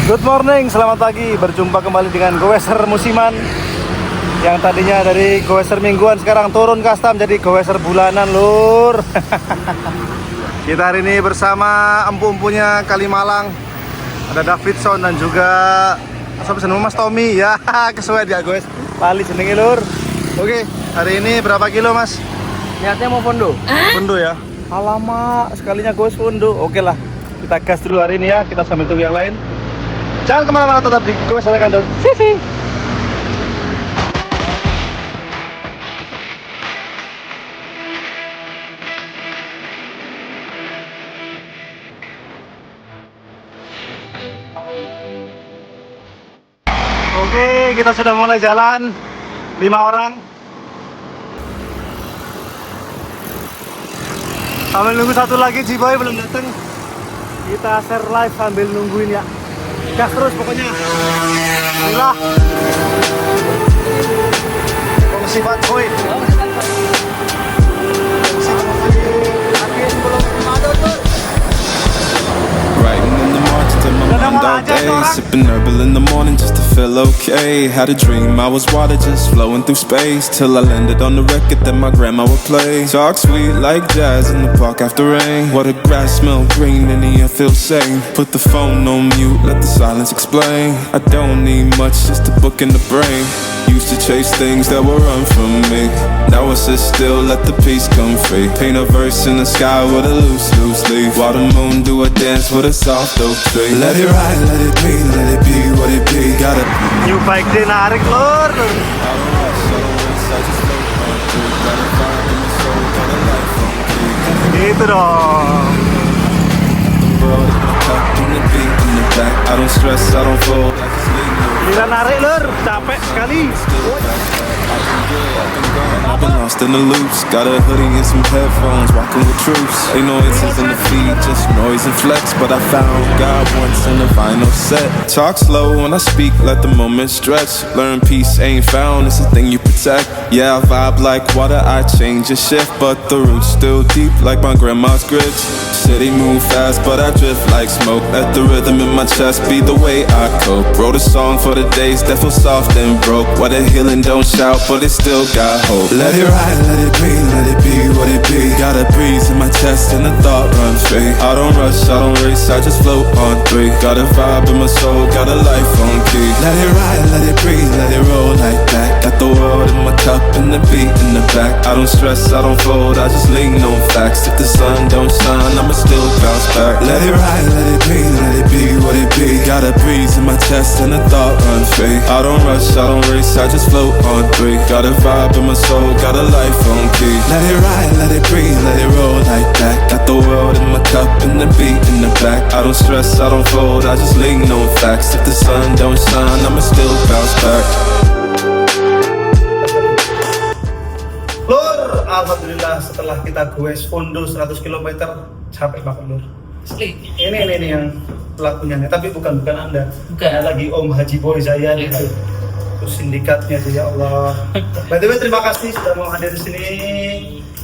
Good morning, selamat pagi. Berjumpa kembali dengan Goeser musiman. Yang tadinya dari Goeser mingguan sekarang turun custom jadi Goeser bulanan, lur. Kita hari ini bersama empu-empunya Kalimalang. Ada Davidson dan juga Mas Tommy. Ya, kesuai dia Goes. Lali jenenge, lur. Oke, hari ini berapa kilo, Mas? Niatnya mau fondo? Fondo ya. Alamak, sekalinya Goes fondo. Oke lah. Kita gas dulu hari ini ya, kita sambil tunggu yang lain. Jangan kemana-mana, tetap di Goes Kandel. Sisi. Oke, kita sudah mulai jalan. 5 orang. Sambil nunggu satu lagi, Jiboy belum datang. Kita share live sambil nungguin ya. Gas terus pokoknya. Bismillah. Kondisi Pak Boy. Writing in the margins of my mind all day, sipping herbal in the morning just to feel okay. Had a dream I was water just flowing through space, till I landed on the record that my grandma would play. Talk sweet like jazz in the park after rain. What the grass smell green and the air feels sane. Put the phone on mute, let the silence explain. I don't need much, just a book in the brain. Used to chase things that will run from me. Now I sit still, let the peace come free. Paint a verse in the sky with a loose leaf. While the moon do a dance with a soft oak tree. Let it ride, let it be what it be. Gotta New bike day narik, lur. I don't race, I just float on through. Got a vibe in my soul, got a life on key. Gitu dong. The world in my cup, on the beat in the back. I don't stress, I don't fold, I just lean low. Gila narik, lur. Capek sekali. I've been lost in the loops. Got a hoodie and some headphones, walking with troops. Ain't noises in the feed, just noise and flex. But I found God once in a vinyl set. Talk slow when I speak, let the moment stretch. Learn peace ain't found, it's a thing you protect. Yeah, I vibe like water, I change and shift. But the roots still deep like my grandma's grits. City move fast, but I drift like smoke. Let the rhythm in my chest be the way I cope. Wrote a song for the days that feel soft and broke. Why the healing don't shout, but it still got hope. Let it ride, let it be what it be. Got a breeze in my chest and the thought runs free. I don't rush, I don't race, I just float on 3. Got a vibe in my soul, got a life on key. Let it ride, let it breathe, let it roll like that. Got the world in my cup and the beat in the back. I don't stress, I don't fold, I just lean on facts. If the sun don't shine, I'ma still bounce back. Let it ride, let it be what it be. Got a breeze in my chest and the thought runs free. I don't rush, I don't race, I just float on 3. Got a vibe in my soul, got a life on key. Let it ride, let it breathe, let it roll like that. Got the world in my cup and the beat in the back. I don't stress, I don't fold, I just lean on facts. If the sun don't shine, I'ma still bounce back. Lur, alhamdulillah setelah kita goes fondo 100 km, capek banget, lur. Asli. Ini yang pelakunya, tapi bukan Anda. Bukan. Lagi Om Haji Boy saya nih. Terus sindikatnya sih, ya Allah. By the way, terima kasih sudah mau hadir di sini.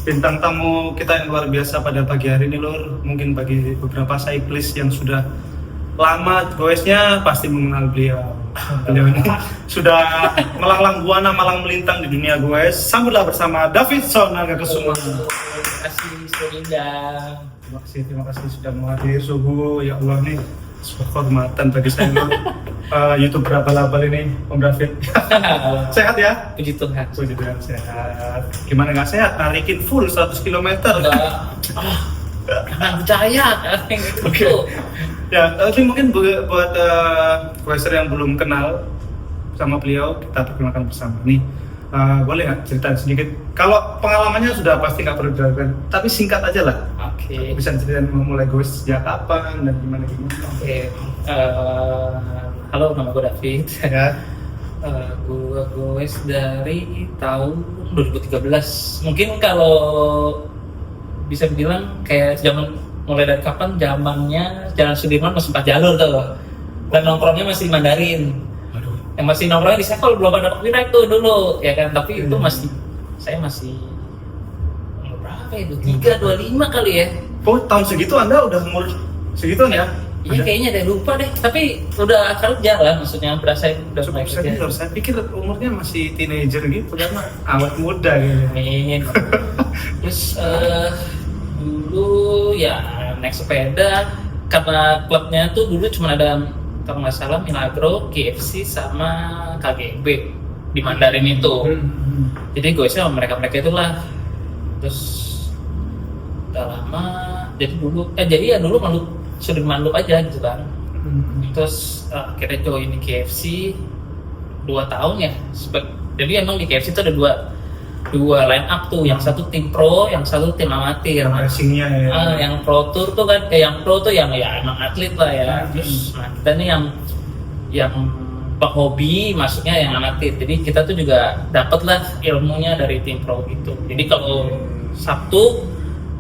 Bintang tamu kita yang luar biasa pada pagi hari ini, lur. Mungkin bagi beberapa cyclist yang sudah lama goesnya pasti mengenal beliau. Beliau ini sudah melanglang buana, malang melintang di dunia goes. Sambutlah bersama Davidson Nagakesuma. Terima kasih sudah diundang. Terima kasih sudah mau hadir. Subuh, ya Allah nih sebuah kehormatan bagi saya, lur. YouTuber abal-abal ini, Om David. Sehat ya? Puji Tuhan. Puji Tuhan, sehat. Gimana nggak sehat? Narikin full 100 km. Jangan percaya kan gitu. Oke. Ya, tapi mungkin buat Goeser yang belum kenal sama beliau, kita perkenalkan bersama nih. Boleh nggak cerita sedikit? Kalau pengalamannya sudah pasti nggak perlu diragukan, tapi singkat aja lah. Oke. Bisa ceritain mulai goes sejak kapan dan gimana. Oke. Halo, nama gue David. Ya. Gue goes dari tahun 2013. Mungkin kalau bisa dibilang kayak zaman mulai dari kapan, zamannya Jalan Sudirman masih 4 jalur tuh. Dan nongkrongnya masih Mandarin. Yang masih nongkrongnya di Sevel, belum ada copyright tuh dulu, ya kan? Tapi itu masih, saya masih umur berapa itu? 3, 25 kali ya. Oh, tahun segitu Anda udah umur segitu ya? Iya kayaknya deh, lupa deh. Tapi udah kerja lah, maksudnya berasa udah Cukup mulai kerja. senior, saya pikir umurnya masih teenager gitu karena awet muda gitu. Amin. Terus dulu ya naik sepeda, karena klubnya tuh dulu cuma ada kalau nggak salah Milagro, KFC sama KGB di Mandarin itu. Jadi gue sama mereka itulah. Terus udah lama, jadi dulu malu Sudirman Loop aja gitu kan. Terus akhirnya join di KFC 2 tahun ya. Jadi emang di KFC itu ada dua line up tuh, yang satu tim pro, yang satu tim amatir. Racingnya ya. Yang pro tour tuh kan, yang pro tuh yang ya emang atlet lah ya. Terus kita nih yang penghobi, masuknya yang amatir. Jadi kita tuh juga dapat lah ilmunya dari tim pro gitu. Jadi kalau Sabtu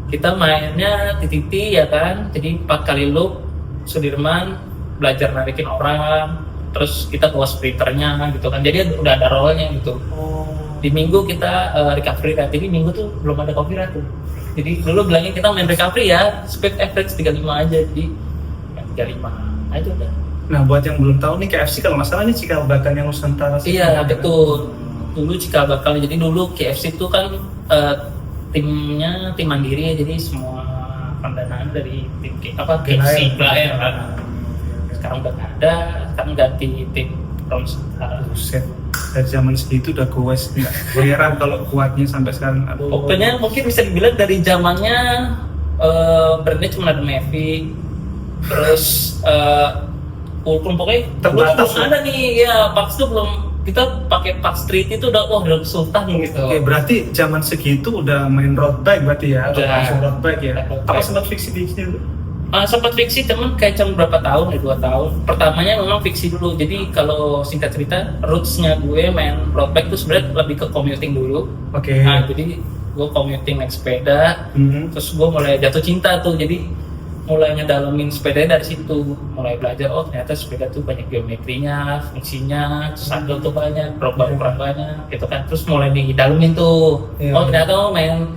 kita mainnya TTT ya kan, jadi 4 kali loop Sudirman, belajar narikin orang, terus kita bawa sprinternya gitu kan, jadi udah ada role-nya gitu. Di Minggu kita recovery rate, jadi Minggu tuh belum ada coffee rate tuh. Jadi dulu bilangnya kita main recovery ya, speed average 35 aja, jadi 35 aja udah. Nah buat yang belum tahu nih, KFC kalau nggak salah ini cikal bakal yang Nusantara. Iya betul, dulu cikal bakal. Jadi dulu KFC itu kan timnya tim mandiri ya, jadi semua pendanaan dari tim KFC Glaer kan. Sekarang udah nggak ada, sekarang ganti tim Nusantara. Buset, dari zaman segitu udah goes, nggak heran kalau kuatnya sampai sekarang. Pokoknya mungkin bisa dibilang dari zamannya brandnya cuma ada Mavic, terus pokoknya terbatas belum ada nih ya, Pax tuh belum, kita pakai Pax Street itu udah sultan gitu. Oke, berarti zaman segitu udah main road bike berarti ya? Atau Udah. langsung road bike ya? Road Apa bike. sempat fiksi di sini? Sempat fiksi temen kayak berapa tahun ya, 2 tahun. Pertamanya memang fiksi dulu. Jadi kalau singkat cerita, rootsnya gue main road bike tuh sebenarnya lebih ke commuting dulu. Oke. Nah, jadi gue commuting naik sepeda, terus gue mulai jatuh cinta tuh. Jadi mulai ngedalamin sepeda dari situ, mulai belajar ternyata sepeda tuh banyak geometrinya, fungsinya, saddle tuh banyak, perubahan banyak gitu kan. Terus mulai didalamin tuh. Iya. Ternyata main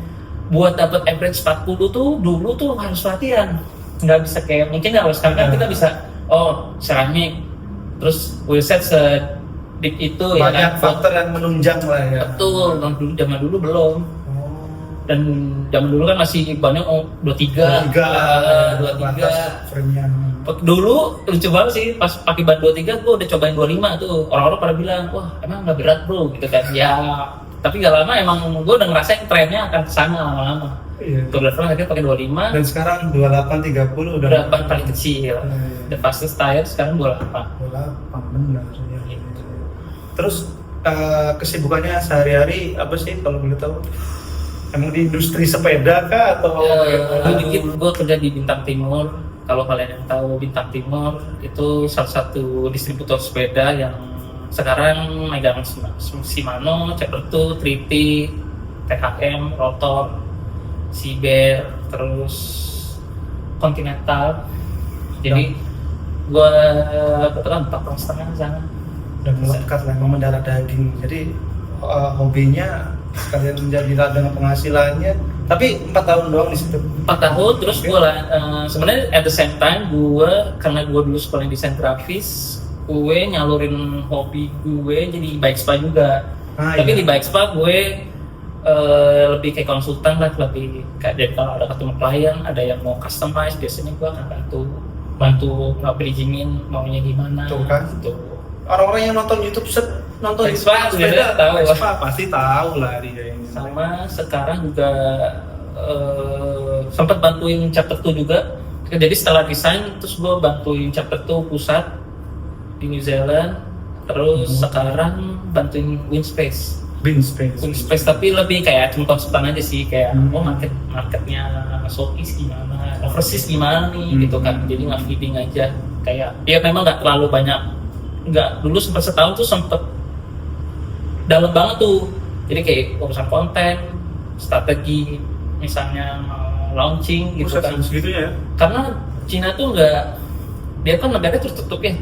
buat dapat average 40 tuh dulu tuh harus latihan. Nggak bisa kayak mungkin kalau sekarang kan kita bisa ceramik, terus wheelset sedip itu ya Banyak kan. faktor yang menunjang lah ya. Betul, zaman dulu belum. Dan zaman dulu kan masih banyak 23 frame-nya. Dulu lucu banget sih, pas pakai ban 23 gue udah cobain 25 tuh. Orang-orang pada bilang, wah emang nggak berat bro gitu kan. Ya, tapi gak lama emang gue udah ngerasain trennya akan kesana lama-lama. Iya. Tour de France akhirnya pakai 25. Dan sekarang 28 30 udah Udah ban paling kecil. The fastest tire sekarang 28. 28 benar ya. Terus kesibukannya sehari-hari apa sih kalau boleh tahu? Emang di industri sepeda kah atau Gue kerja di Bintang Timur. Kalau kalian yang tahu Bintang Timur itu salah satu distributor sepeda yang sekarang megang Shimano, Cepertu, Triti, THM, Rotor, Siber, terus Continental. Jadi gue kebetulan 4 tahun setengah sana. udah melekat lah, memang mendarah daging. Jadi hobinya sekalian menjadi ladang penghasilannya. Tapi 4 tahun doang di situ. 4 tahun, terus gue sebenarnya at the same time gue, karena gue dulu sekolah desain grafis, gue nyalurin hobi gue jadi bike spa juga. Tapi iya. di bike spa gue lebih kayak konsultan lah, lebih kayak jadi kalau ada ketemu klien, ada yang mau customize, biasanya gue akan bantu nge-bridgingin maunya gimana. Tuh kan. Gitu. Orang-orang yang nonton YouTube nonton Vespa, sepeda tahu. Vespa pasti tahu lah dia ini. Sama sekarang juga sempat bantuin chapter 2 juga. Jadi setelah desain terus gue bantuin chapter 2 pusat di New Zealand. Terus sekarang bantuin Winspace. Winspace tapi lebih kayak cuma konsultan aja sih, kayak marketnya Shopee gimana, overseas gimana nih gitu kan. Jadi nge-feeding aja. Kayak ya memang nggak terlalu banyak. Nggak, dulu sempat setahun tuh sempet dalam banget tuh, jadi kayak urusan konten, strategi, misalnya launching gitu kan. Segitunya ya? Karena Cina tuh nggak, dia kan negaranya tertutup ya,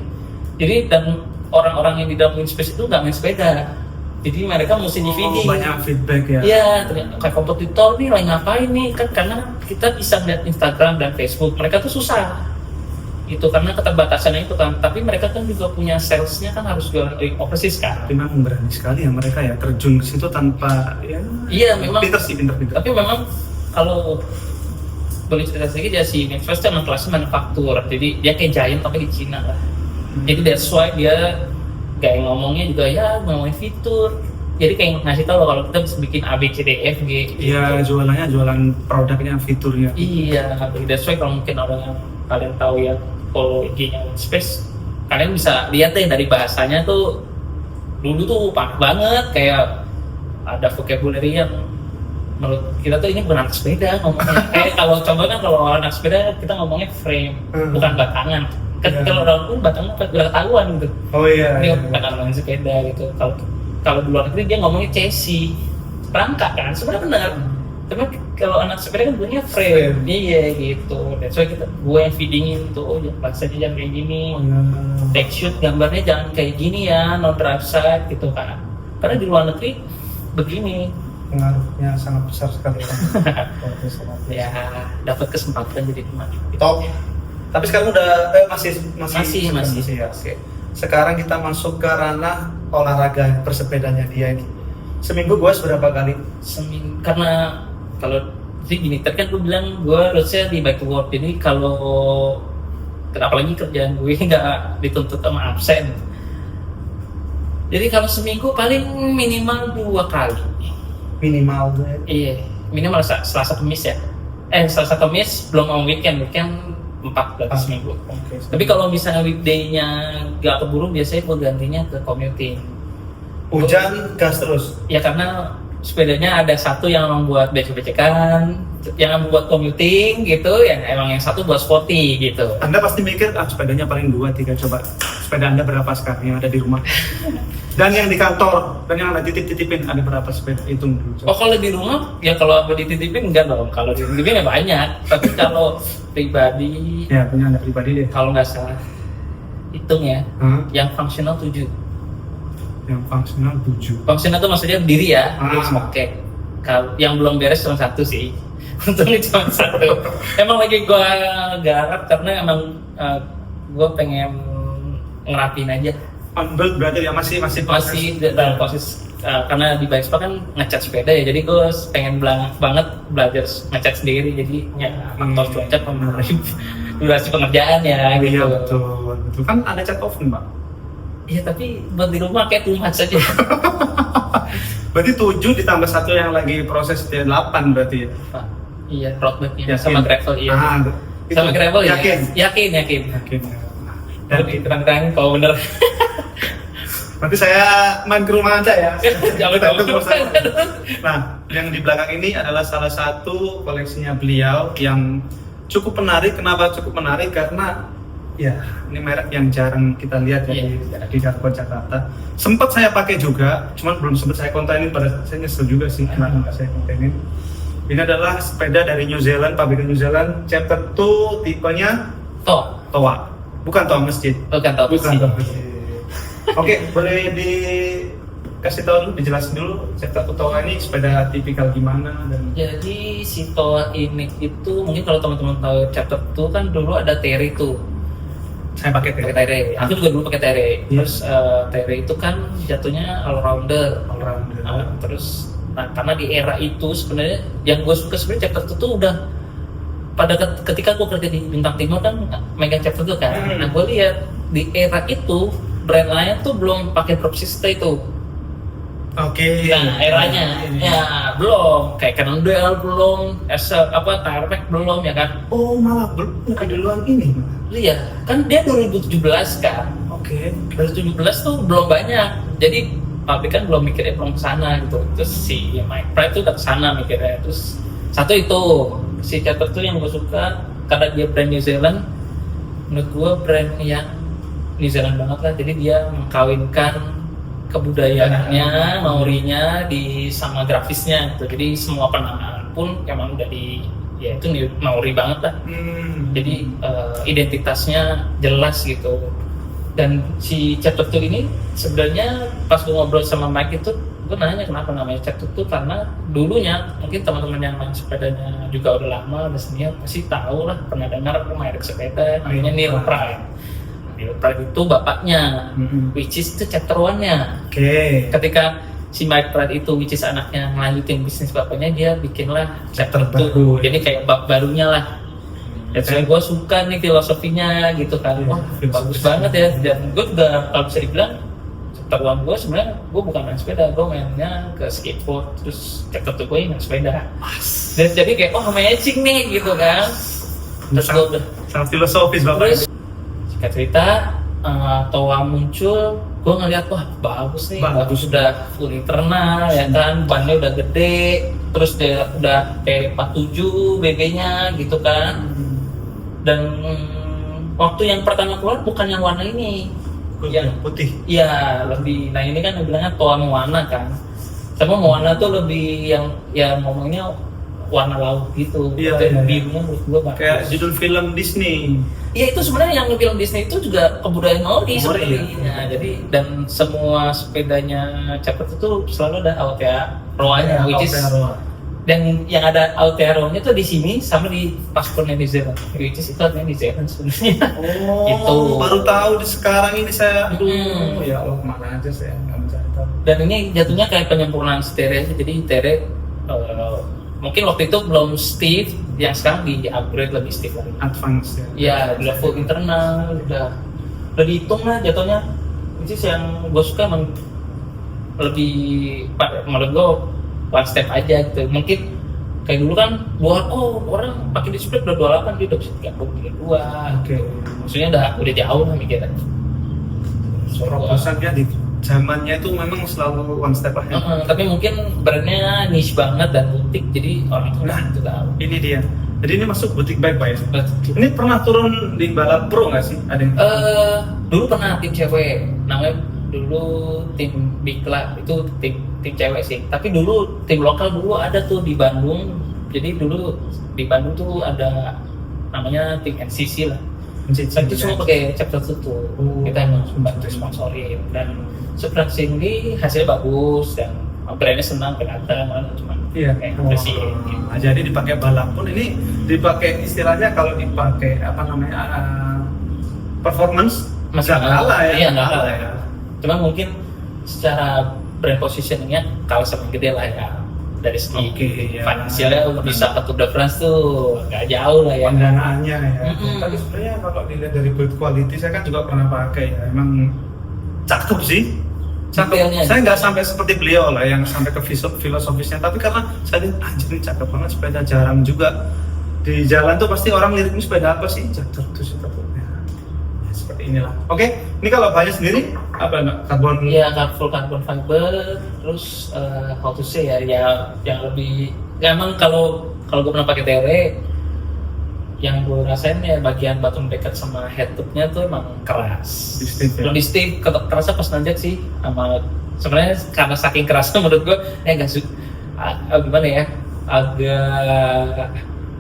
jadi dan orang-orang yang di dalam Winspace itu nggak main sepeda, jadi mereka mesti di-feeding. Banyak feedback ya? Iya, kayak kompetitor nih lagi ngapain nih kan, karena kita bisa lihat Instagram dan Facebook, mereka tuh susah itu karena keterbatasannya itu kan. Tapi mereka kan juga punya salesnya kan harus jualan dari overseas kan. Tapi memang berani sekali ya mereka ya terjun ke situ tanpa ya. Iya memang. Pinter sih, pinter. Tapi memang kalau boleh cerita sedikit ya, si Netflix itu emang kelasnya manufaktur, jadi dia kayak giant tapi di Cina lah. Jadi that's why dia kayak ngomongnya juga ya ngomongin fitur. Jadi kayak ngasih tahu kalau kita bisa bikin A, B, C, D, F, G. Iya, jualannya jualan produknya, fiturnya. Iya, that's why kalau mungkin orang yang kalian tahu ya follow IG-nya Space, kalian bisa lihat deh dari bahasanya tuh dulu tuh parah banget, kayak ada vocabulary yang menurut kita tuh ini bukan anak sepeda ngomongnya. Kayak kalau coba kan kalau anak sepeda kita ngomongnya frame, bukan batangan. Kan kalau orang pun batangan udah ketahuan gitu. Oh iya. Ini batangan sepeda gitu. Kalau di luar negeri dia ngomongnya chassis, rangka kan, sebenarnya benar. Tapi kalau anak sepeda kan bunyinya frame. Iya gitu. That's why gue yang feedingin tuh, bahasanya jangan kayak gini. Take shoot gambarnya jangan kayak gini ya, non drive side gitu kan. Karena di luar negeri begini. Pengaruhnya sangat besar sekali. Ya dapat kesempatan jadi teman. Top. Tapi sekarang udah masih ya. Oke. Sekarang kita masuk ke ranah olahraga bersepedanya dia ini. Seminggu gue berapa kali? Karena kalau sih gini, tadi kan gue bilang gue harusnya di bike to work, ini kalau apalagi kerjaan gue nggak dituntut sama absen. Jadi kalau seminggu paling minimal 2 kali. Minimal gue. Iya, minimal Selasa Kamis ya. Selasa Kamis belum mau weekend 4 berarti seminggu. Okay. Tapi kalau misalnya weekday-nya gak keburu, biasanya gue gantinya ke commuting. Hujan gas terus? Ya karena sepedanya ada satu yang emang buat becek-becekan, yang buat commuting gitu, yang emang yang satu buat sporty gitu. Anda pasti mikir, sepedanya paling 2-3, coba sepeda Anda berapa sekarang yang ada di rumah? Dan yang di kantor, dan yang ada titip-titipin, ada berapa sepeda? Hitung dulu. Oh kalau di rumah, ya kalau aku dititipin enggak dong, kalau dititipin ya banyak. Tapi kalau pribadi, ya punya Anda pribadi deh. kalau nggak salah, hitung ya, yang fungsional 7. Yang fungsional 7. Fungsional itu maksudnya berdiri ya, oke. Kalau yang belum beres cuma 1 sih. Untungnya cuma 1. Emang lagi gua garap karena emang gua pengen ngerapin aja. On build berarti ya masih dalam proses karena di Bikespa kan ngecat sepeda ya, jadi gue pengen banget belajar ngecat sendiri, jadi ya faktor cuaca pengaruh durasi pengerjaan ya gitu. Iya betul kan ada cat oven Mbak. Iya tapi buat di rumah kayak too much aja. Berarti 7 ditambah 1 yang lagi proses 8 berarti ya? Iya road bike sama gravel iya. Sama itu. gravel ya? Yakin. Dan terang-terang kalau bener. Nanti saya main ke rumah Anda ya. Jangan tahu. Nah, yang di belakang ini adalah salah satu koleksinya beliau yang cukup menarik. Kenapa cukup menarik? Karena ya ini merek yang jarang kita lihat ya di Darkon Jakarta. Sempat saya pakai juga, cuman belum sempat saya kontenin. Pada saya nyesel juga sih kenapa nggak saya kontenin. Ini adalah sepeda dari New Zealand, pabrikan New Zealand, chapter 2, tipenya Toa. Bukan Toa Masjid. Bukan Toa Masjid. Oke, boleh dikasih tahu dulu, dijelasin dulu chapter Toa ini sepeda tipikal gimana dan. Jadi si Toa ini itu mungkin kalau teman-teman tahu chapter 2 kan dulu ada Terry tuh. Saya pakai Terry. Aku juga dulu pakai Terry. Terus Terry itu kan jatuhnya all rounder. Terus karena di era itu sebenarnya yang gue suka sebenarnya chapter 2 tuh udah pada ketika gue kerja di Bintang Timur kan megang chapter 2 kan. Nah gue lihat di era itu brand lain tuh belum pakai drop system itu. Oke. Nah, eranya ya belum, kayak Cannondale belum, Tarpac belum ya kan. Oh, malah belum duluan ini. Iya, kan dia 2017 kan. Oke. 2017 tuh belum banyak. Jadi pabrik kan belum mikirnya belum kesana gitu. Terus si Mike Pride tuh udah kesana mikirnya. Terus satu itu si chapter tuh yang gue suka karena dia brand New Zealand. Menurut gue brand yang New Zealand banget lah, jadi dia mengkawinkan kebudayaannya, Maorinya sama grafisnya gitu. Jadi semua penamaan pun emang udah ya itu Maori banget lah. Jadi identitasnya jelas gitu. Dan si chapter 2 ini sebenarnya pas gue ngobrol sama Mike itu gue nanya kenapa namanya Cetut tuh, karena dulunya mungkin teman-teman yang main sepedanya juga udah lama, udah senior pasti tahu lah, pernah dengar merek sepeda namanya Neil Pride. Neil Pride itu bapaknya, which is itu chapter 1-nya. Oke. Ketika si Mike Pride itu, which is anaknya, ngelanjutin bisnis bapaknya, dia bikinlah chapter baru. 2. Jadi kayak bab barunya lah. Dan saya gue suka nih filosofinya gitu kan. Wah, bagus banget ya. Dan gue juga kalau bisa dibilang chapter 1 gue sebenarnya gue bukan main sepeda, gue mainnya ke skateboard. Terus chapter 2 gue main sepeda. Dan jadi kayak amazing nih gitu kan. Terus gue udah Sangat filosofis bapak. terus singkat cerita Toa muncul, gue ngeliat wah bagus nih, bagus udah full internal ya kan, bannya udah gede, terus dia udah P47 BB-nya gitu kan. Dan waktu yang pertama keluar bukan yang warna ini, yang putih. iya lebih, nah ini kan bilangnya Toa Moana kan, sama Moana tuh lebih yang ya ngomongnya warna laut gitu. Iya, Dan iya. birunya menurut gue bagus. Kayak judul film Disney. Iya, itu sebenarnya yang film Disney itu juga kebudayaan Maori Maori, sebenarnya. iya. Jadi dan semua sepedanya Chapter itu selalu ada Aotearoa-nya, which is dan yang ada Aotearoa-nya tuh di sini sama di paspornya New Zealand, which is itu artinya New Zealand sebenarnya. Oh, Itu. baru tahu di sekarang ini saya. Hmm. Ya Allah, kemana aja saya nggak mencari tahu. Dan ini jatuhnya kayak penyempurnaan stereo aja. Jadi Tere mungkin waktu itu belum stiff, yang sekarang di upgrade lebih stiff lagi. Advance ya. Ya, udah full internal, udah dihitung lah jatuhnya. Itu yang gue suka emang lebih, menurut gue one step aja gitu. Mungkin kayak dulu kan orang pakai display udah 28, dia udah bisa 32. Oke. Maksudnya udah jauh lah mikirnya. Terobosannya di zamannya itu memang selalu one step ahead. Tapi mungkin brandnya niche banget dan butik, jadi orang itu itu tahu. Ini dia. Jadi ini masuk butik bike pak ya? Ini pernah turun di balap pro nggak sih? Ada yang Dulu pernah tim cewek, namanya dulu tim Bikla, itu tim cewek sih. Tapi dulu tim lokal dulu ada tuh di Bandung. Jadi dulu di Bandung tuh ada namanya tim NCC lah. Dan itu semua pakai chapter itu. Kita emang bantu sponsorin dan surprisingly hasilnya bagus dan brandnya senang kelihatan, cuma kayak sih. Nah, jadi dipakai balap pun ini dipakai istilahnya kalau dipakai apa namanya performance Masih nggak kalah ya. Iya, nggak kalah ya. Cuma mungkin secara brand positioningnya kalah sama yang gede lah ya. Dari segi Oke, ya. finansialnya bisa ke Tour de France tuh nggak jauh lah ya. Pendanaannya ya. Mm-mm. Tapi sebenarnya kalau dilihat dari build quality saya kan juga pernah pakai ya. Emang cakep sih. Detailnya. Saya nggak sampai seperti beliau lah yang sampai ke filosofisnya, tapi karena saya lihat anjir ini cakep banget, sepeda jarang juga di jalan tuh pasti orang lirik ini sepeda apa sih, jatuh tuh ya, seperti inilah. Oke, ini kalau banyak sendiri apa enggak karbon? Iya, full carbon fiber, terus how to say ya yang lebih ya emang kalau gue pernah pakai TR, yang gue rasain ya bagian bottom dekat sama head tube-nya tuh emang keras. Lebih stiff, kerasa pas nanjak sih. Sama sebenarnya karena saking kerasnya menurut gue gimana ya,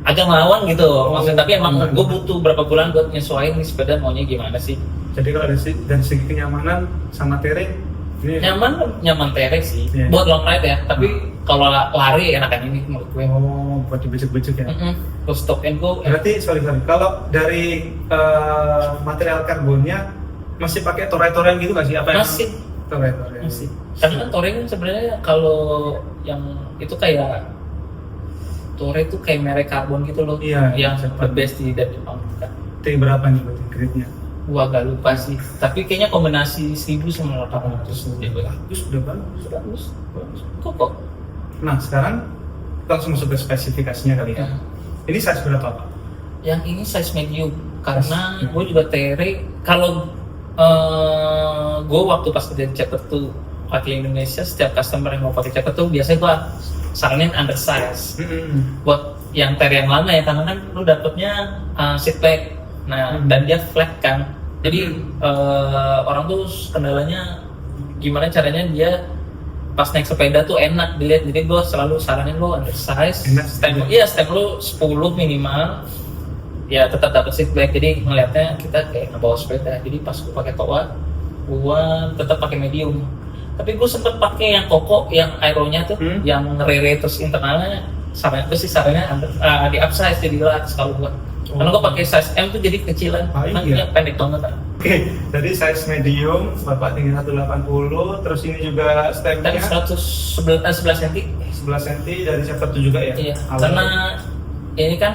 agak melawan gitu. Maksudnya tapi emang gue butuh berapa bulan buat nyesuaiin nih sepeda maunya gimana sih. Jadi kalau dari segi kenyamanan sama tereng ini Nyaman terek sih, Iya. buat long ride ya. Tapi kalau lari enakan ini menurut gue. buat dibecek-becek ya. Terus stop and go. Berarti sorry kalau dari material karbonnya masih pakai toray-toray gitu nggak sih? Apa Masih. Toray-toray. Masih. Karena kan Touring kan sebenarnya kalau yang itu kayak Touring itu kayak merek karbon gitu loh. Iya, Yang Jepang. the best di dari Jepang kan. T berapa nih berarti grade-nya? Gua agak lupa sih. Tapi kayaknya kombinasi 1000 sama 800 gitu. Bagus, udah bagus. Bagus. Kok. Nah sekarang kita langsung masuk ke spesifikasinya kali ya. Ini size berapa Pak? Yang ini size medium karena gue juga TR kalau gue waktu pas kerja di chapter tuh pakai Indonesia, setiap customer yang mau pakai chapter tuh biasanya gue saranin undersize buat yang TR yang lama ya, karena kan lu dapetnya seat back, nah dan dia flat kan, jadi orang tuh kendalanya gimana caranya dia pas naik sepeda tuh enak dilihat, jadi gue selalu saranin lo undersize, stem lo 10 minimal, ya tetap dapat seat back, jadi ngelihatnya kita kayak ngebawa sepeda. Jadi pas gue pakai Toa, gue tetap pakai medium, Tapi gue sempet pakai yang koko, yang aeronya tuh, yang rere terus internalnya saranya sih di upsize jadi large kalau gue. Karena gue pakai size M tuh jadi kecilan, Iya. pendek banget kan. Oke, jadi size medium, Bapak tinggi 180, terus ini juga Tadi stepnya 11 cm. 11 cm dari chapter 7 juga ya? Iya, Awalnya. karena ini kan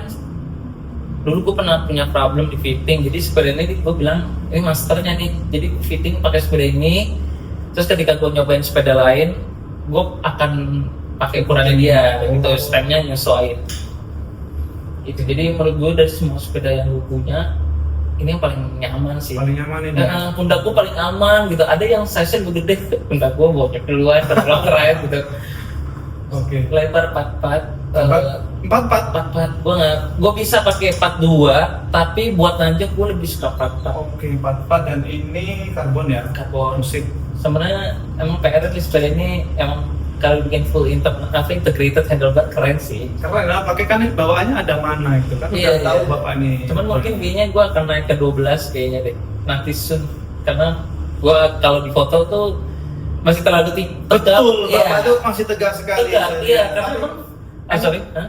dulu gue pernah punya problem di fitting, jadi sepeda ini gue bilang ini masternya nih, jadi fitting pakai sepeda ini, terus ketika gue nyobain sepeda lain, gue akan pakai ukurannya dia, gitu, stemnya nyesuaiin. Itu jadi menurut gue dari semua sepeda yang gue punya, ini yang paling nyaman sih. Paling nyaman ini. Pundak gue paling aman gitu. Ada yang size-nya gede, pundak gue bocor duluan, terlalu keren gitu. Oke. Lebar 44. 44. Gue bisa pakai 42, tapi buat nanjak gue lebih suka 44. Oke, 44 dan ini karbon ya? Karbon. Musik. Sebenarnya emang PR di sepeda ini emang kalau bikin full integrated handlebar keren sih. Karena pakai kan bawaannya ada mana itu kan udah tahu Bapak nih. Cuman mungkin kayaknya gue akan naik ke 12 kayaknya deh nanti soon, karena gue kalau di foto tuh masih terlalu Betul, iya. Bapak itu masih tegas sekali. Tegak, iya, karena emang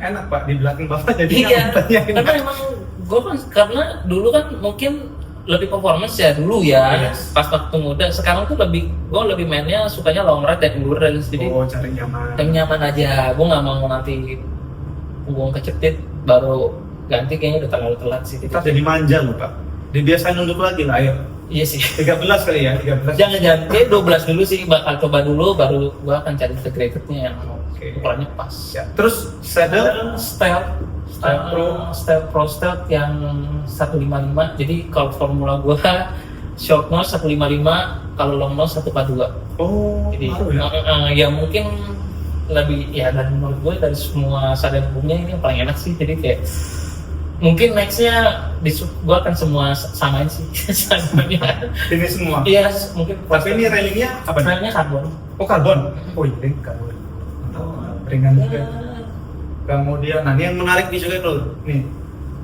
enak Pak di belakang Bapak jadi iya, nyaman. karena emang gue kan karena dulu kan mungkin lebih performance ya dulu ya, Yes. pas waktu muda. Sekarang tuh gue lebih mainnya sukanya long ride dan endurance, jadi Cari nyaman. yang nyaman aja. Gue nggak mau nanti punggung kecetit baru ganti, kayaknya udah terlalu telat sih. Kita jadi manja loh Pak. Dibiasain untuk lagi lah, ayo. Iya sih. 13 kali ya, 13. Jangan kayak 12 dulu sih, bakal coba dulu baru gue akan cari integratednya yang ukurannya pas. Ya. Terus saddle Stealth Pro Stealth yang 155. Jadi kalau formula gue short nose 155, kalau long nose 142. Oh, Jadi baru ya. ya mungkin lebih ya, dan menurut gue dari semua saddle boomnya ini yang paling enak sih. Jadi kayak mungkin nextnya gue akan semua samain sih saddlenya. Ini semua. Iya mungkin. Tapi ini railingnya apa nih? Railingnya karbon. Oh karbon. Oh iya karbon. Ringan juga. Ya, Kemudian, nah ini yang menarik nih juga tuh, nih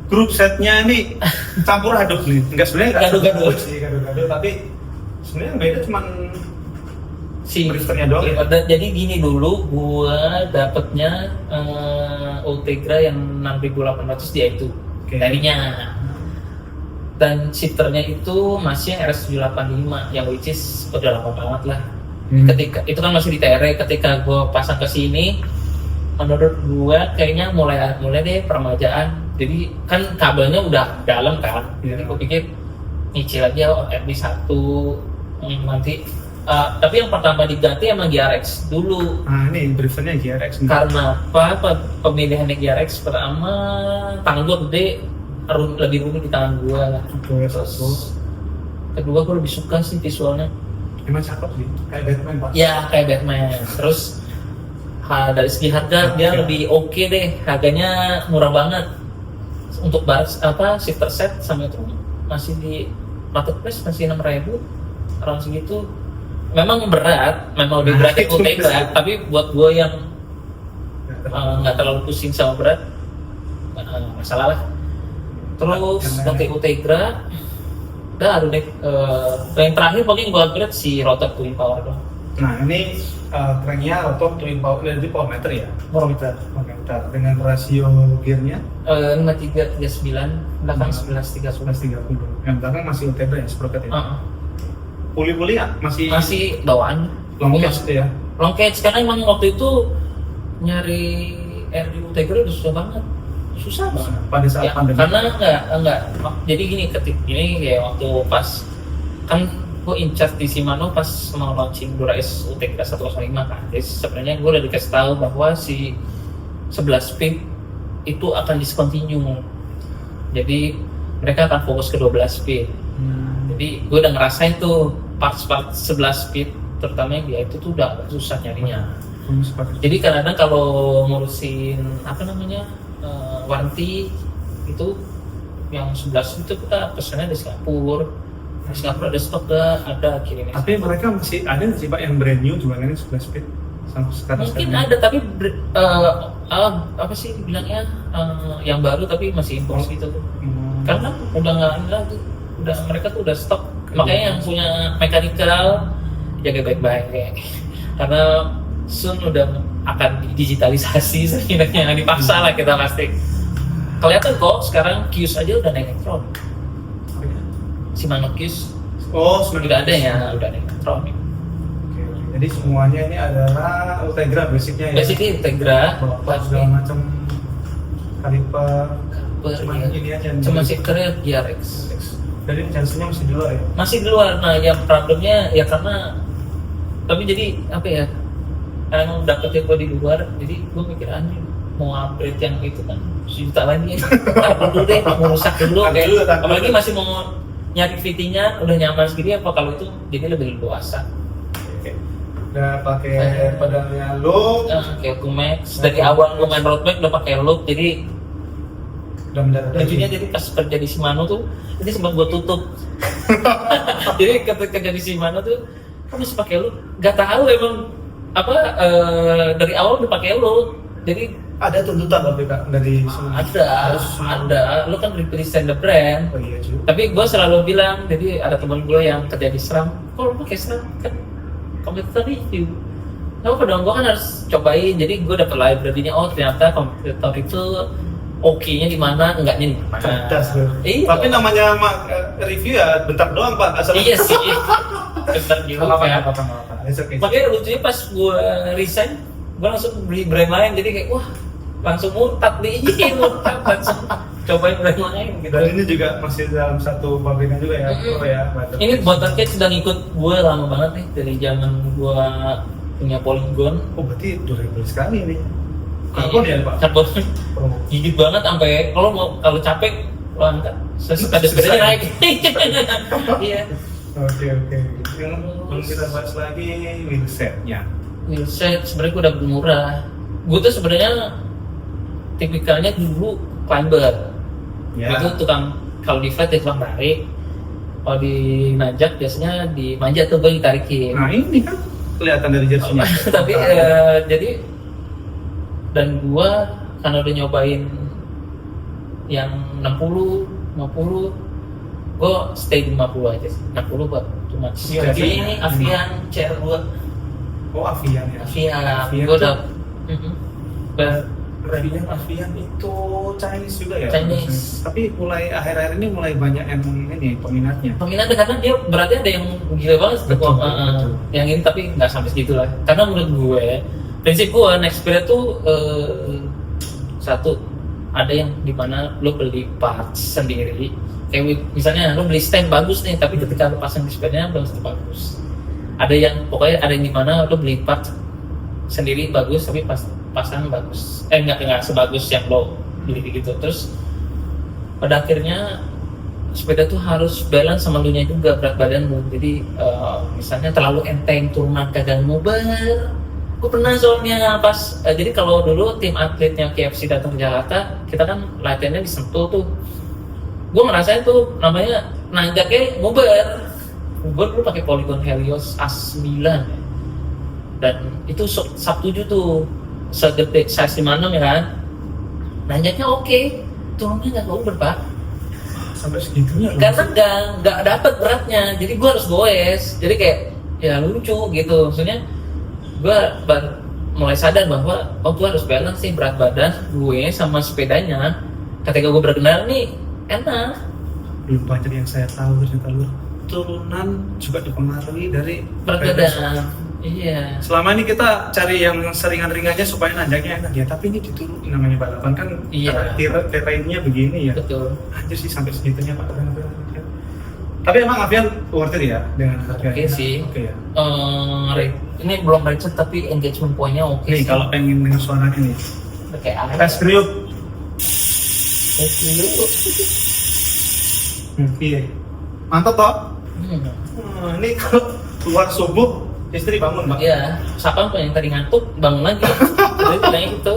grup setnya ini campur aduk nih, sebenarnya nggak Gaduh-gaduh. sih gaduh-gaduh, tapi sebenarnya yang beda cuman si drifternya doang ya? Jadi gini dulu gua dapetnya Ultegra yang 6.800 dia itu tadinya, dan shifternya itu masih yang RS785 yang which is udah lama banget lah. Ketika itu kan masih di TRE, ketika gua pasang ke sini menurut gua kayaknya mulai deh permajaan. Jadi kan kabelnya udah dalam kan, jadi gua pikir nyicil aja RB1 nanti. Tapi yang pertama diganti emang GRX dulu. Nah ini drifternya GRX nih. Karena apa? Pemilihan GRX pertama tangan gua gede, lebih rumit di tangan gua. Terus kedua gua lebih suka sih visualnya. Emang cakep sih, kayak Batman Pak. Ya kayak Batman. Terus dari segi harga dia lebih oke deh, harganya murah banget. Untuk shifter set sama itu masih di marketplace masih 6.000, orang segitu. Memang berat, memang lebih berat dari Ultegra, tapi buat gue yang nggak terlalu pusing sama berat, masalah lah. Terus pakai Ultegra, udah deh. Yang terakhir paling gue upgrade si rotor twin power doang. Nah ini cranknya rotor twin power, jadi power meter ya? Power meter dengan rasio gearnya 5339, belakang 1130. yang belakang masih Ultegra ya, sprocket ya? Puli-puli ya? Masih bawaan. Long cage itu ya? Long cage, karena emang waktu itu nyari RD Ultegra udah susah banget. Susah banget. Pada saat pandemi? Karena enggak. Jadi gini, ini kayak waktu pas kan gue in charge di Shimano pas mau launching Dura S Ultegra 105 kan. Jadi sebenarnya gue udah dikasih tahu bahwa si 11 speed itu akan discontinue. Jadi mereka akan fokus ke 12 speed. Jadi gue udah ngerasain tuh part 11 speed, terutama yang dia itu tuh udah agak susah nyarinya. Jadi kadang-kadang kalau ngurusin warranty itu yang 11 itu kita pesannya di Singapura. Di Singapura ada stok ada kirimnya. Tapi mereka masih ada nggak sih Pak yang brand new jualannya 11 speed? Mungkin ada, tapi apa sih bilangnya yang baru tapi masih impor gitu tuh. Karena udah nggak ada lagi, mereka tuh udah stok. Makanya yang punya mechanical jaga baik-baik karena soon udah akan digitalisasi setidaknya dipaksa lah kita pasti. Kelihatan kok sekarang Qs aja udah elektron. Shimano Qs udah ada ya, udah elektronik. Oke. Jadi semuanya ini adalah Ultegra basicnya ya. Basically Ultegra, Bapak segala macam kaliper. Cuma shifternya GRX. Jadi chassis-nya masih di luar ya? Masih di luar. Nah, yang problemnya ya karena tapi jadi apa ya? Karena dapetnya gue di luar, jadi gue mikir anjing mau upgrade yang itu kan sejuta lagi. Tak dulu deh, mau rusak dulu. Kayak, apalagi masih mau nyari fittingnya udah nyaman segini apa kalau itu jadi lebih luasa. Oke. Udah pakai pedalnya loop. Kayak Max dari awal gue main road bike udah pakai loop, jadi udah mendadak. bajunya jadi pas kerja di Shimano tuh ini sempat gue tutup. Jadi ketika kerja di Shimano tuh kan masih pakai loop, nggak tahu emang apa dari awal udah pakai loop, jadi ada tuntutan tapi Kak dari semua. ada lu kan represent the brand. Oh iya juga. Tapi gue selalu bilang, jadi ada teman gue yang kerja di SRAM, kalau pakai SRAM kan kompetitor review. Apa dong, gue kan harus cobain. Jadi gue dapet library-nya, oh ternyata kompetitor itu oke-nya di mana, enggaknya di mana. Cerdas loh. Iya. Tapi namanya review ya bentar doang Pak. Asal Iya sih. Bentar gitu. apa. It's okay. Makanya lucunya pas gue resign, gue langsung beli brand lain. Jadi kayak wah langsung murtad nih, langsung cobain brand lain gitu. Dan ini juga masih dalam satu pabrikan juga ya, oh ya. Ini Motorcade sudah ngikut gue lama banget nih dari zaman gue punya Polygon. Oh berarti durable sekali nih. Karbon ya Pak? Karbon. Oh. Gigit banget sampai kalau capek lo angkat sepeda naik. Iya. Oke. Yang belum kita bahas lagi wheelsetnya. Wheelset sebenarnya gue udah murah. Gue tuh sebenarnya tipikalnya dulu climber. Ya. Itu tukang kalau di flat ya tukang tarik. Kalau di nanjak biasanya di manjat tuh gue ditarikin. Nah ini kan kelihatan dari jersinya. Tapi jadi dan gue karena udah nyobain yang 60, 50, gue stay di 50 aja sih. 60 buat cuma. Iya, Jadi iya. ini Avian CR2. Oh Avian ya. Avian. Gue udah. Avian itu Chinese juga ya? Chinese. Tapi mulai akhir-akhir ini mulai banyak yang ini peminatnya. Peminatnya karena dia berarti ada yang gila banget. Betul. Yang ini tapi nggak sampai segitu lah. Karena menurut gue, prinsip gue next period tuh satu ada yang dimana lo beli parts sendiri. Kayak misalnya lo beli stand bagus nih, tapi ketika lo pasang di sepedanya belum tentu bagus. Ada yang pokoknya ada yang dimana lo beli parts sendiri bagus tapi pasang bagus. Nggak sebagus yang lo beli gitu. Terus pada akhirnya sepeda tuh harus balance sama lu nya juga berat badan lu. Jadi misalnya terlalu enteng turunan kagak ngobar. Gue pernah soalnya pas jadi kalau dulu tim atletnya KFC datang ke Jakarta, kita kan latihannya di Sentul tuh. Gue ngerasain tuh namanya nanjaknya ngobar. Gue dulu pakai Polygon Helios A9 dan itu sub 7 tuh segede size 56 ya kan. Nanjaknya oke, turunnya nggak ngobar Pak. Sampai segitunya. Karena nggak dapet beratnya, jadi gue harus goes. Jadi kayak ya lucu gitu. Maksudnya gue mulai sadar bahwa gue harus balance sih berat badan gue sama sepedanya. Ketika gue berkendara nih enak. Belum banyak yang saya tahu ternyata lu turunan juga dipengaruhi dari Berat badan. Iya. Selama ini kita cari yang seringan-ringannya supaya nanjaknya enak ya, tapi ini diturunin namanya balapan kan. Iya. Terrainnya begini ya. Betul. Anjir sih sampai segitunya Pak. Tapi emang Avian worth it ya dengan harganya? Oke sih. Oke ya. Ini belum recet tapi engagement point-nya oke Nih sih. kalau pengen denger suaranya nih. Udah kayak apa? Tes kriuk. Iya. Mantap toh? Ini kalau keluar subuh istri bangun Mbak. Iya, siapa yang tadi ngantuk bangun lagi. Jadi bilangnya gitu.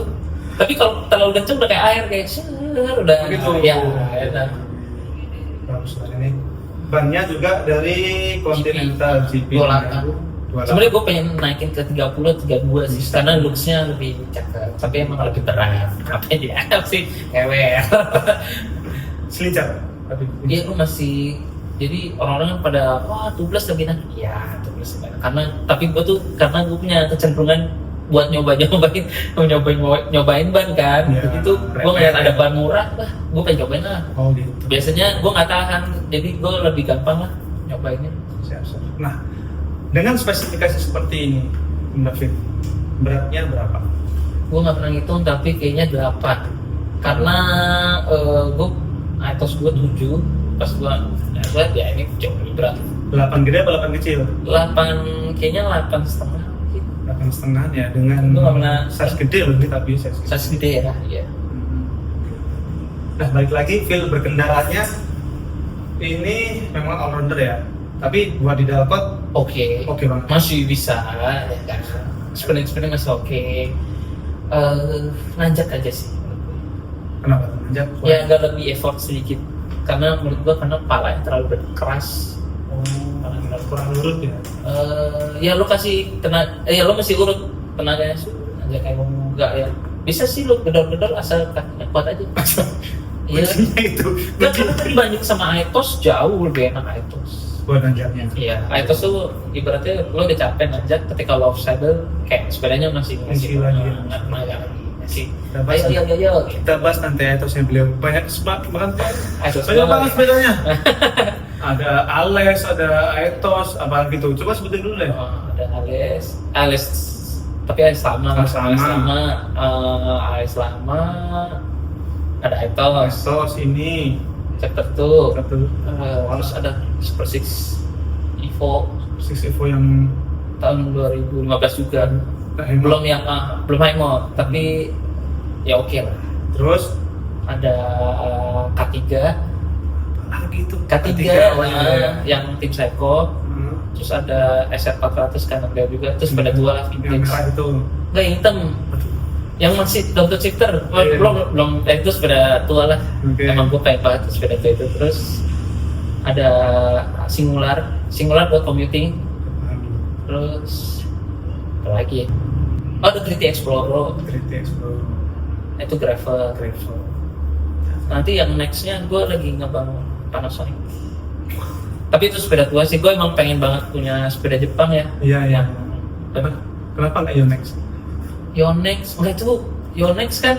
Tapi kalau terlalu kenceng udah kayak air kayak udah Begitu. ya enak. Bagus lah ini. Bannya juga dari Continental GP. 28. Sebenarnya gue pengen naikin ke 30, 32 sih, karena looks-nya lebih cakep. Tapi emang lebih berat. Apa dia sih? Ewer. Selincah. Tapi Iya, gue masih Jadi orang-orang kan pada wah tubeless lagi kan, ya tubeless karena tapi gue tuh karena gue punya kecenderungan buat nyobain ban kan, Ya, begitu gue ngeliat ada ban murah, gue pengen cobain lah. Oh gitu. Biasanya gue nggak tahan, jadi gue lebih gampang lah nyobainnya. Siap. Nah, dengan spesifikasi seperti ini, David, beratnya berapa? Gue nggak pernah ngitung tapi kayaknya 8 karena gue atas gue 7 pas gue lihat ya ini jauh lebih berat. 8 gede apa 8 kecil? 8 kayaknya 8,5. 8,5 ya, dengan Gue nggak pernah size gede loh ini, tapi size gede. size gede ya, iya. Nah, balik lagi feel berkendaraannya ini memang all-rounder ya, tapi buat di dalkot Oke banget. masih bisa ya kan, spinning masih oke. Nanjak aja sih Kenapa nanjak? ya, agak lebih effort sedikit karena menurut gua karena palanya terlalu keras. Kurang lurut ya. Ya lo kasih ya lo masih urut tenaganya sih aja kayak enggak ya, bisa sih lo gedor-gedor asal kakinya kuat aja. Iya. Kuncinya itu. Nggak, karena kan dibanding sama Aetos jauh lebih enak Aetos. Buat nanjaknya. Iya, Aetos tuh ibaratnya lo udah capek nanjak, ketika lo offside kayak sepedanya masih Masih lagi. nggak lagi masih. Kita bahas, Ayo gitu. kita bahas nanti Aetosnya beliau. Banyak banget Aetos banyak banget sepedanya. Ada Ales, ada Aetos, apa gitu. Coba sebutin dulu deh. Ada Ales, tapi Ales lama, Ales lama, ada Aetos, Aetos ini chapter 2, satu terus ada Super 6 Evo 6 Evo yang tahun 2015 juga. Belum yang belum high mode, tapi ya oke lah. Terus Ada K3 lagi tuh K3 awalnya ya. yang tim Seiko, terus ada SR400 kanan dia juga, terus pada dua lah yang vintage. merah itu. Enggak, yang hitam, yang masih download shifter. Iya. Belum itu sepeda tua lah. Oke. Emang gue pengen banget sepeda tua itu. Terus ada Singular buat commuting. Terus apa lagi ya? Oh, ada 3T Explorer, 3T Explorer, itu gravel. Gravel. Nanti yang nextnya gue lagi ngebangun Panasonic. Tapi itu sepeda tua sih, gue emang pengen banget punya sepeda Jepang ya. Iya, iya. Yang Kenapa nggak Yonex? Yonex, enggak itu Yonex kan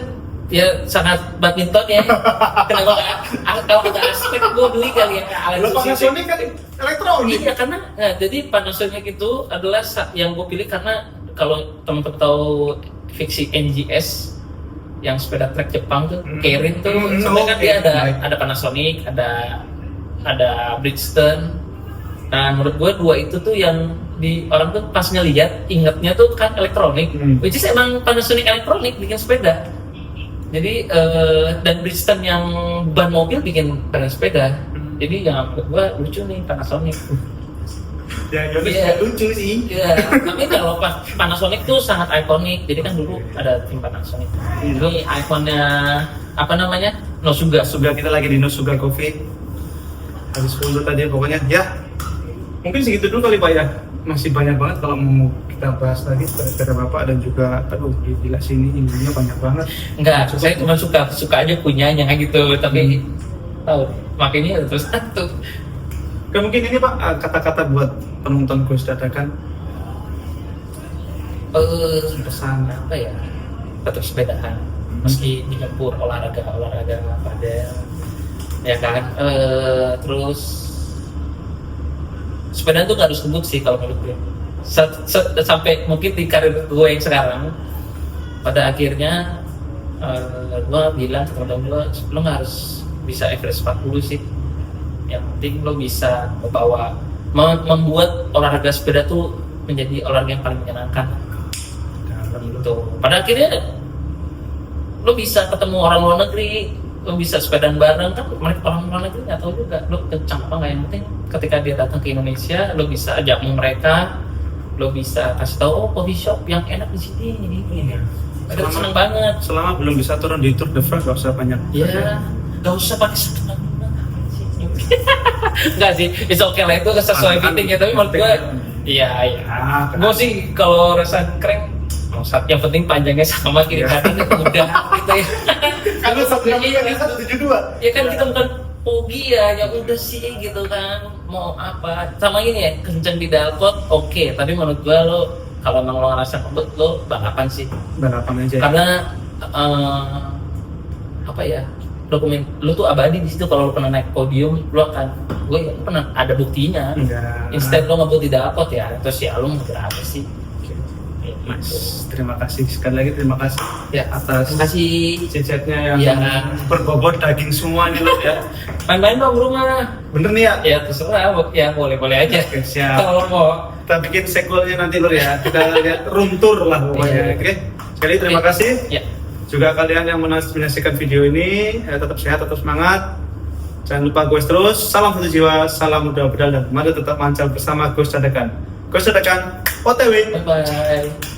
ya sangat badminton ya. Kenapa kalau ada aspek gue beli kali ya. Lo Panasonic kan elektronik. Iya, karena jadi Panasonic itu adalah yang gue pilih karena kalau teman-teman tahu fiksi NGS yang sepeda trek Jepang tuh, Keirin tuh, sampai kan dia ada Panasonic, ada Bridgestone. Nah, menurut gue dua itu tuh yang di orang tuh pas ngeliat ingetnya tuh kan elektronik, which is emang Panasonic elektronik bikin sepeda. Jadi dan Bridgestone yang ban mobil bikin ban sepeda. Jadi yang menurut gue lucu nih Panasonic. Ya, Yonex Iya. lucu sih. Iya, tapi kalau Panasonic tuh sangat ikonik. Jadi kan dulu ada tim Panasonic. Ini ikonnya apa namanya? Nosuga. Sudah kita lagi di Nosuga Coffee. Habis full tadi pokoknya ya. Mungkin segitu dulu kali Pak ya. Masih banyak banget kalau mau kita bahas lagi sepeda Bapak dan juga aduh gila sini ininya banyak banget. Enggak, saya cuma suka aja punyanya gitu, tapi tahu makanya terus tuh. Mungkin ini Pak kata-kata buat penonton Gus Dadakan. Pesan apa ya? Tetap sepedaan meski digempur olahraga padel ya kan. Terus sepedaan tuh gak harus ngebut sih kalau menurut gue. Sampai mungkin di karir gue yang sekarang pada akhirnya gue bilang ke teman-teman gue, lo gak harus bisa average 40 sih. Yang penting lo bisa membuat olahraga sepeda tuh menjadi olahraga yang paling menyenangkan gitu. Pada akhirnya lo bisa ketemu orang luar negeri, lo bisa sepedaan bareng kan, mereka orang luar negeri nggak tahu juga lo kencang apa nggak. Yang penting ketika dia datang ke Indonesia lo bisa ajak mereka, lo bisa kasih tahu oh coffee shop yang enak di sini ini. Mereka seneng banget. Selama belum bisa turun di Tour de France gak usah banyak. Ya, nggak usah pakai sepeda. Enggak sih, it's okay lah, itu sesuai fittingnya. Tapi menurut gue, iya. Gue sih kalau rasa keren, yang penting panjangnya sama kiri kanan udah gitu ya. Karena satu yang 172. Ya kan kita bukan Pogi ya udah sih gitu kan, mau apa sama ini ya, kenceng di dalpot oke, tapi menurut gua lo kalau emang lo ngerasa kebet lo balapan sih, Balapan aja. karena apa ya, dokumen lo tuh abadi di situ. Kalau lo pernah naik podium lo akan, gue pernah ada buktinya. Enggak. Instead lo ngebut di dalpot ya, terus ya lo ngejar apa sih? Mas, terima kasih sekali lagi, terima kasih Ya, atas terima kasih. cecetnya yang Ya. berbobot daging semua nih loh ya. Main-main dong rumah. Bener nih ya? Ya terserah, ya boleh-boleh aja. Oke, siap. Kalau mau. Kita bikin sequelnya nanti lor ya. Kita lihat room tour lah pokoknya. Iya. Oke. Sekali terima kasih. Ya. Juga kalian yang menyaksikan video ini tetap sehat, tetap semangat. Jangan lupa goes terus. Salam satu jiwa, salam muda bedal dan mari tetap lancar bersama Goes Dadakan. Goes Dadakan, OTW. Bye bye.